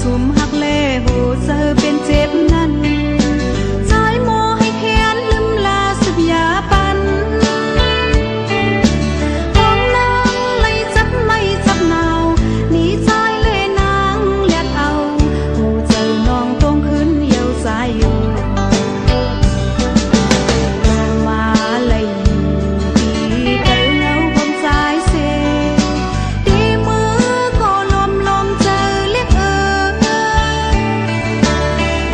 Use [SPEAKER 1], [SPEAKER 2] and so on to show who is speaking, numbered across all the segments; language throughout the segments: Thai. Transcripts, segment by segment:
[SPEAKER 1] ซุ่มหักเล่โหเจอเป็นเจ็บนั้นสายโมให้แค้นลืมลาสับยาปันห้องนางเลยจับไม่จับหนาวหนีใจเล่นางเลียดเอาหูเจอน้องตรงขึ้นเยาสายอยู่มาเลยดีเตอเงาผมสายเสดีมือก็ลมลมเจอเรียก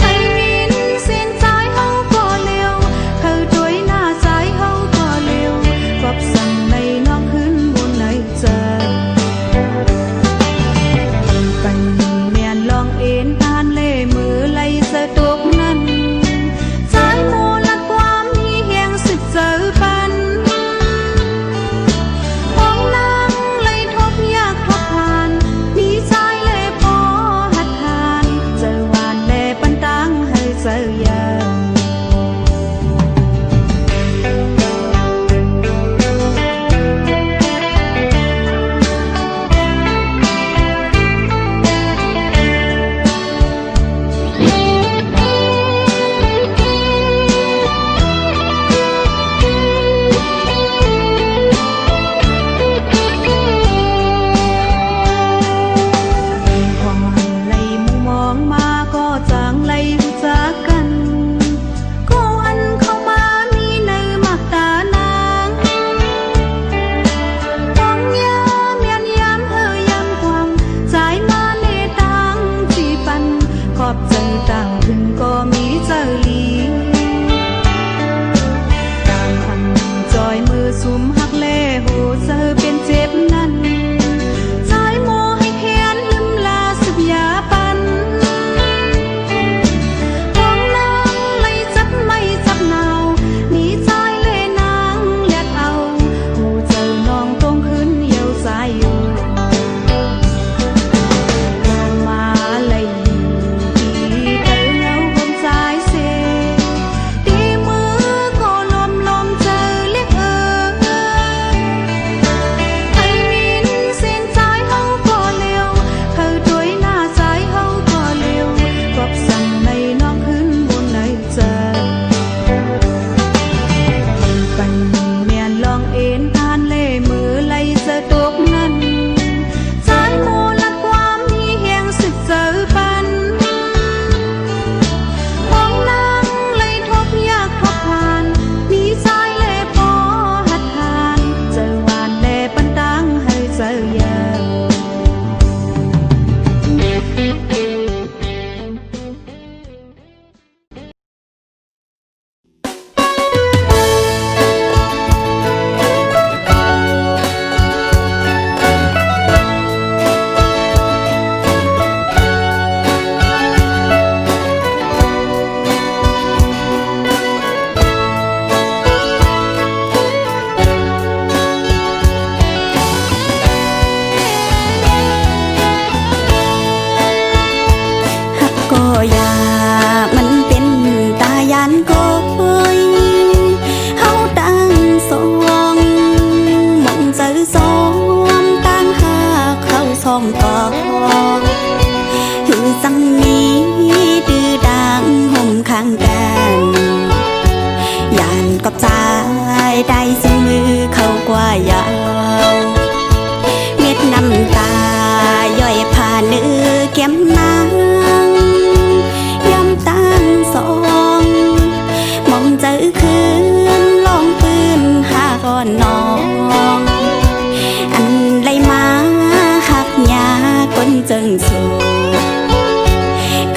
[SPEAKER 1] ให้มินเส้นสายเฮาก็เร็วเขาด้วยหน้าสายเฮาก็เร็วกอบสั่งในนอกขึ้นบนในเจอปันเมียนลองเอ็นอ่านเล่มือไล่เสะตกนั้นสายโมลัดความที่แหงสึกเจอปันห้องนางเลยทบยากทบผ่านมีสายเล่พอหัดทานเจอหวานเล่ปันตังให้เจอยาขอบใจต่างถึงก็มีเจอลีตามพันจอยมือซุ่มหักเล่โหเจอเป็นเจ็บนั้นสายโมให้แค้นลืมลาสับยาปันห้องนางเลยจับไม่จับหนาวหนีใจเล่นางเลียดเอาหูเจอน้องตรงขึ้นเยาสายอยู่มาเลยได้ซึ่งมือเขากว่ายาวเม็ดน้ำตาย่อยผ่านเนื้อแก้มนางย้ำตั้งสองมองเจอคืนลองปืนหาก่อนน้องอันไรมาหักยาก้นจึงสู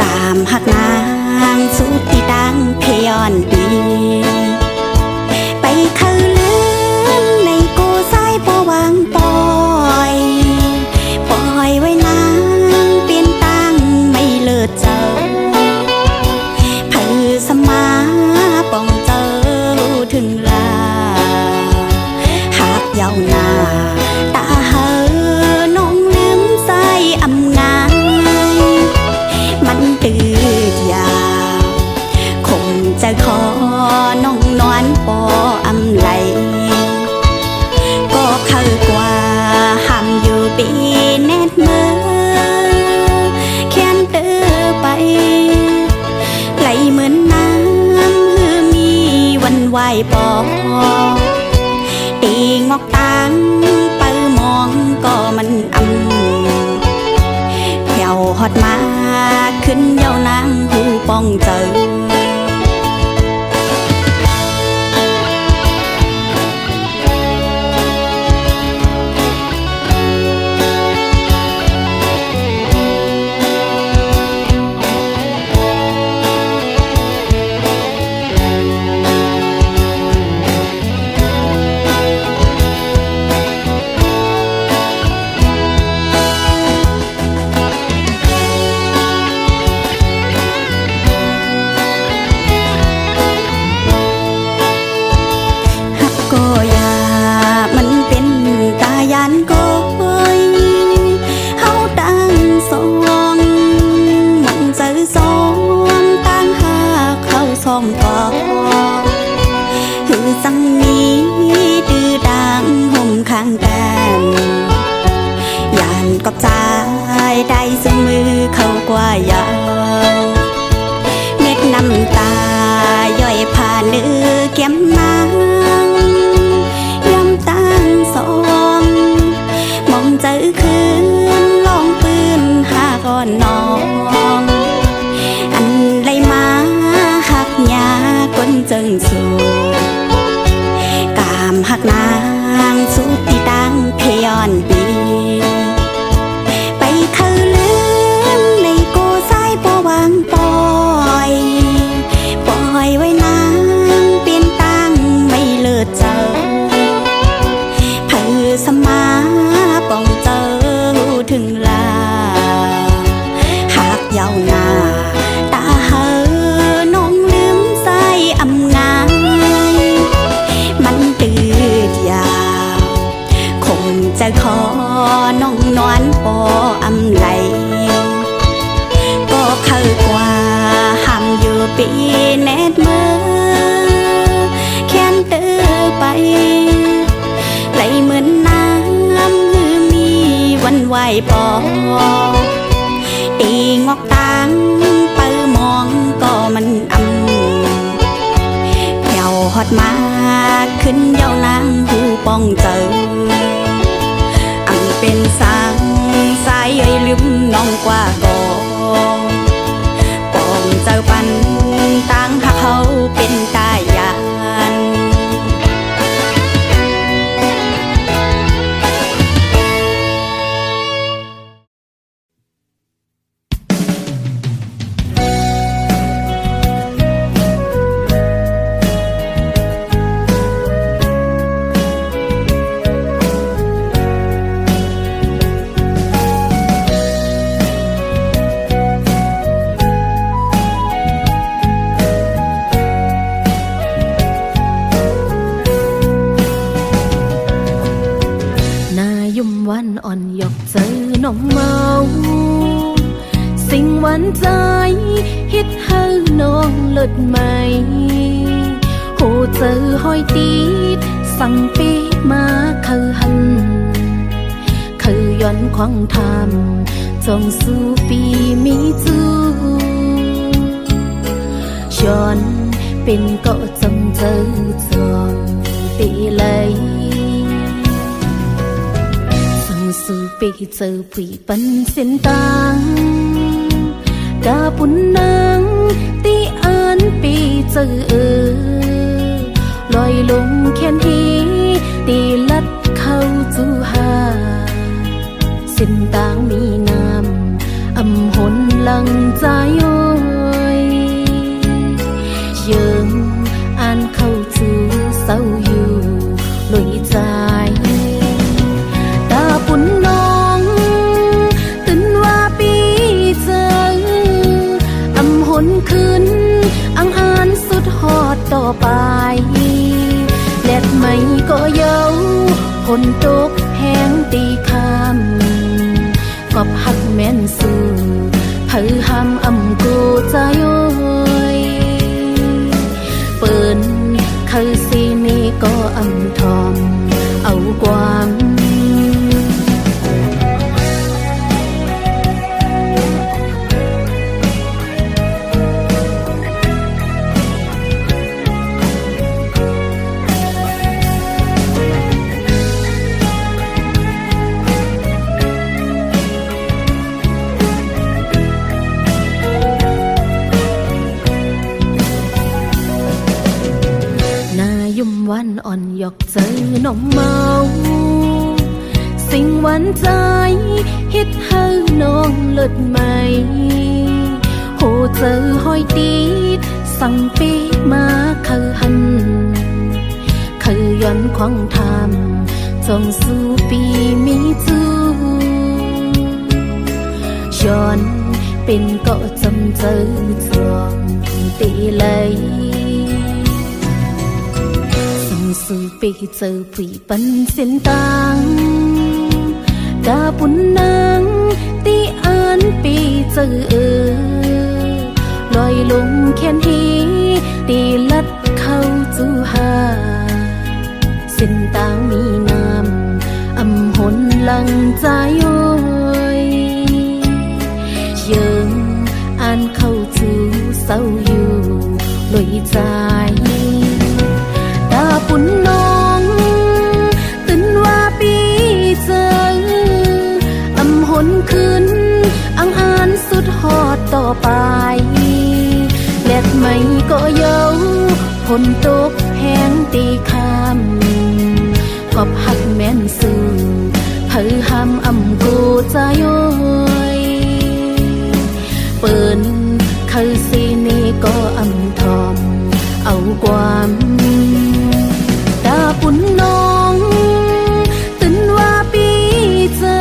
[SPEAKER 1] กามหักนางสุดที่ดังเพยอนดีไปเขาลืมในกูสายปวางปล่อยไว้นางเปลี่ยนตั้งไม่เลิศเจอเพื่อสมาป้องเจอถึงลาหากเยาวนาตาเฮอน้องลืมใส่อำงาน ปอตีงอกตางไปมองก็มันแผ่วฮอดมาขึ้นเยาวนางหูป้องเจอสังนี้ดื้อดังห่มข้างกันยานกับใจได้ซึ่งมือเข้ากว่ายาวเม็ดน้ำตาย่อยผ่านเนื้อแก้มนางย้ำตั้งสองมองเจอคืนลองปืนหาก่อนน้องอันไรมาหักยาก้นจึงสูหักนางสุดที่ดังเพยอนปีไปคือลืมในโกสายปวางปอยไว้นางเปลี่ยนตั้งไม่เลิศเจอเพื่อสมาป้องเจอถึงลาหักยาวนาตาเฮอน้องลืมใส่อำงายมันตื่นยาวคงจะขอน้องนวลปออำไหลก็เข้ากว่าห้ามอยู่ปีแนดมือแค้นเตือไปไหลเหมือนน้ำหือมีวันไหวปอตีงอกตางไปมองก็มันแผ่วฮอดมาขึ้นเยาวนางหูป้องเจอเป็นสางสายเอ่ยลืมน้องกว่ากองป้องเจอปันต่างหักเขาเป็นตายาน น้องเมาสิ่งหวานใจฮิตให้น้องเลิศไหมโหเจอห้อยตีดสั่งปีมาคือหันคือย้อนควางทำจงสู้ปีมีจูย้อนเป็นก็จงเจอจอมตีเลยสู่ปีเจอผู้ปันเส้นตางกาปุ่นนางตีอ่านปีเจอลอยลงแค่นทีตีลัดเข้าจูหาเส้นตางมีน้ำอำหนลังใจโอยเยิงอ่านเข้าจูเศร้าอยู่ลอยใจปุ่นน้องตื่นว่าปีเจออำหนขึ้นอังอานสุดหอดต่อไปแลดไม่ก็เย้าฝนตกแห้งตีคำกอบหักแม่นสู่เผยห้ามอำกูใจโอยเปิ้นคือสีนี้ก็อำทอมเอาความ
[SPEAKER 2] อกเจอน้องเมาสิ่งหวานใจเฮ็ดให้น้องเลิศไหมโหเจอห้อยตีดสั่งปีมาคือหันคือย้อนควางทำจงสู่ปีมีจูย้อนเป็นก็จำเจอจวงตีเลยส่งสู่ปีเจอปีปันเส้นต่างกาปุ่นนางตีอ่านปีเจอลอยลงแค่นฮีตีลัดเข้าจูหาเส้นต่างมีน้ำอำหนหลังใจโอยเยิงอ่านเข้าจูเศร้าอยู่ลอยใจตาปุ่นน้องตื่นว่าปีเจออำหนขึ้นอังอ่านสุดหอดต่อไปแลดไม่ก็เย้าฝนตกแห้งตีคำขอบหักแม่นสื่อเผยห้ามอำกูใจโอยเปิ้นเขาสีนี้ก็อำทอมเอาความตาปุ่นน้องตื่นว่าปีเจอ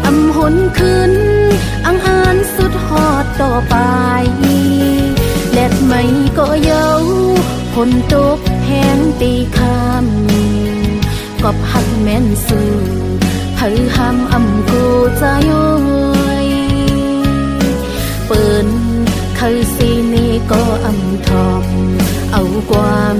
[SPEAKER 2] อำหนขึ้นอังอ่านสุดหอดต่อไปแลดไม่ก็เย้าฝนตกแห้งตีคำกอบหักแม่นสื่อเผยห้ามอำกูใจโอยเปิ้นเขาสีนี้ก็อำทอมเอาความ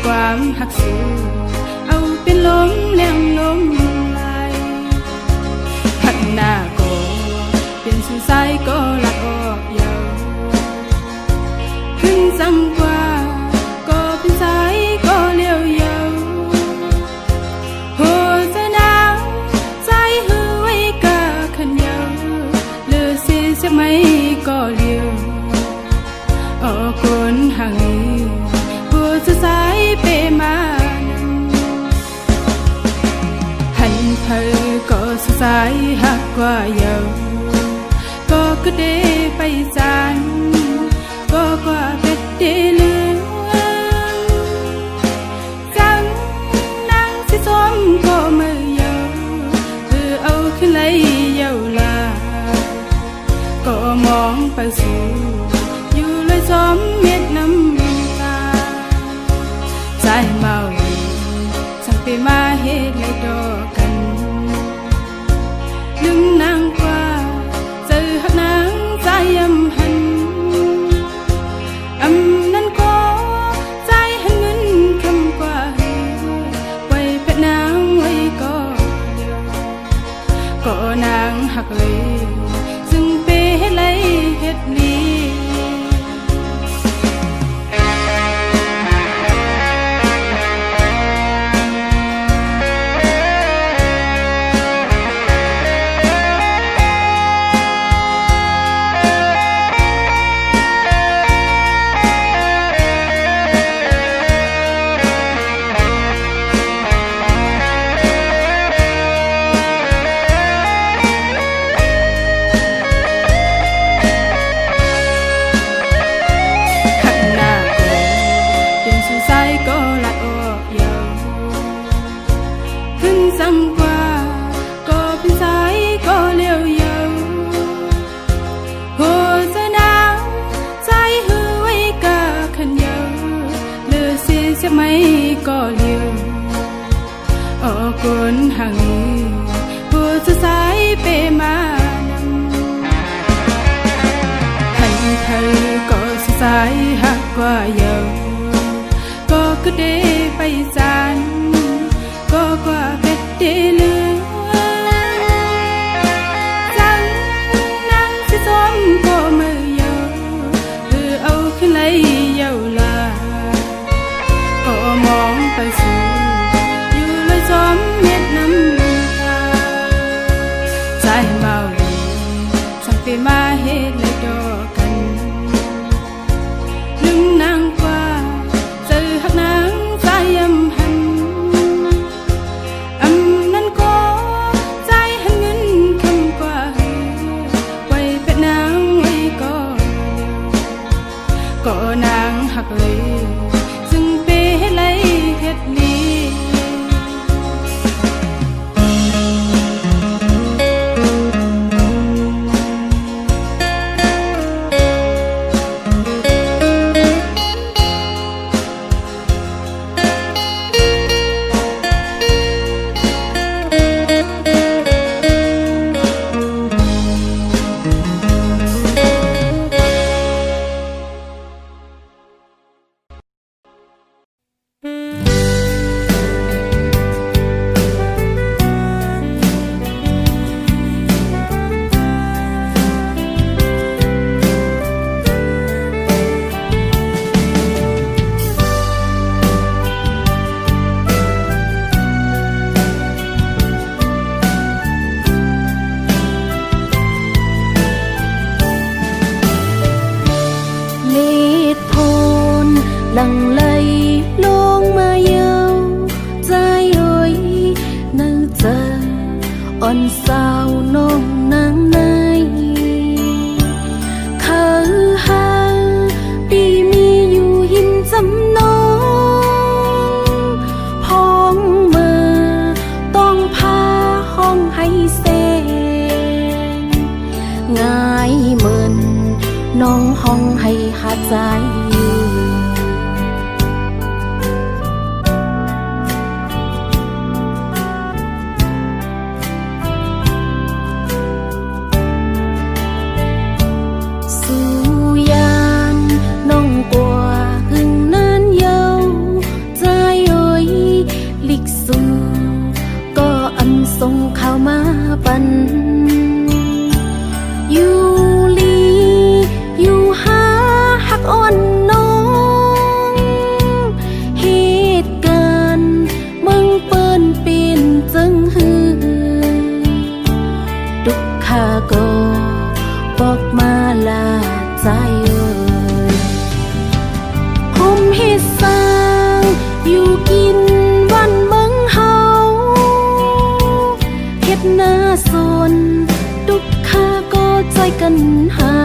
[SPEAKER 3] ความหักสูเอาเป็นลมแรงลมลายหักหน้าก็เป็นสุดสายก็ลักออกยาวขึ้นสั่งกว่าก็เป็นสายก็เลี้ยวยาวหัวใจหนาวใจหือไว้กะขันยาวเลือเสียใช่ไหมก็เลี้ยวออกคนห่างสุดสายเปมาหันเธอก็สุดสายหักกว่าเยาก็กระเดไปจานก็กว่าเป็ดเดลืองจังนางสิสมก็มือเยาเอาขึ้นเลยเยาลาก็มองไปสู่อยู่เลยสมเม็ดน้ำใจเมาสั่งไปมาเฮ็ดเลยดอกกันลืมนางกว่าเจอหักนางใจยำหันอำนั้นก็ใจหันเงินคำกว่าไว้เพชรนางไว้ก็เดียวก็นางหักเลยซึ่งไปเฮ็ดเลยเฮ็ดลี thơ có sự sai hát qua dầu có cứ để bay gian có qua vết để lương rằng nắng sẽ xóm có mơ dầu từ âu khi lấy dầu là có mong phải sự dù lời xóm biết năm trái màu sang về mà hết lại đỏ cành lưng nắng qua giờ hạt nắng trái âm nắng có trái hân ngân không qua quay vết nắng quay có nắng hạt lấy dừng về hết lấy hết đi
[SPEAKER 2] lặng lay luôn mà yêu trái ơi nắng giờ on sao nông nắng nay khờ hàng đi miอยู่หินจำนองพ้องมาต้องพาห้องให้เสนง่ายเหมือนน้องห้องให้หาใจอยู่ส่งเข้ามาปันอยู่ลีอยู่หาหักอ่อนน้องเหตุการณ์มึงเปิ้นเป็นจังหือดุกขาก็บอกมาลาใจเอ่ยผมเหตุสร้างอยู่กินวันเมืองเฮาหน้าสนดุกขาก็ใจกันหา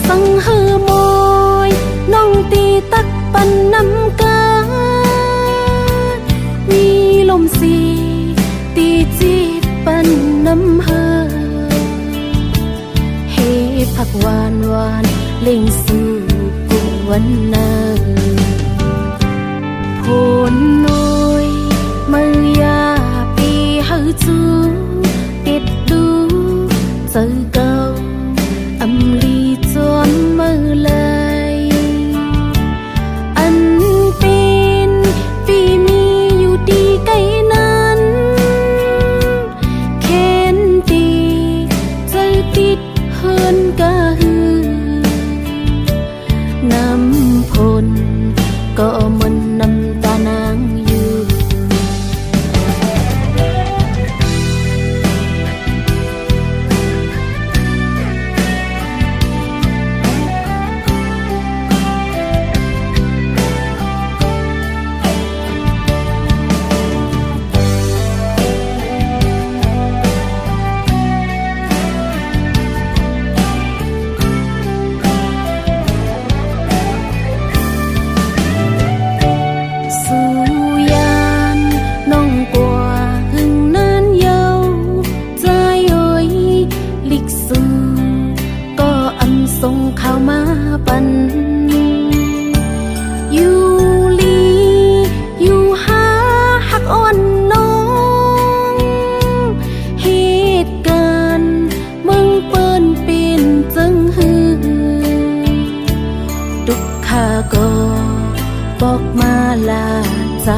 [SPEAKER 2] สังเหือมอยน้องตีตักปันน้ำกาวีลมสีตีจีปันน้ำเฮอเฮผักหวานหวานเล่งสู่กุวันนาผลน้อยมือยาchú tiết đu giờ câu âm ly choám mơ lại anh bên vì miอยู่ดีใกล้นั้นแค้นตีใจติดเฮินกะฮือน้ำพลก็มันน้ำตานางอยู่ส่งเข้ามาปันอยู่ลีอยู่หาหักอ่อนน้องเหตุการณ์มึงเปิ้นเป็นจังหื บอกมาลาใจ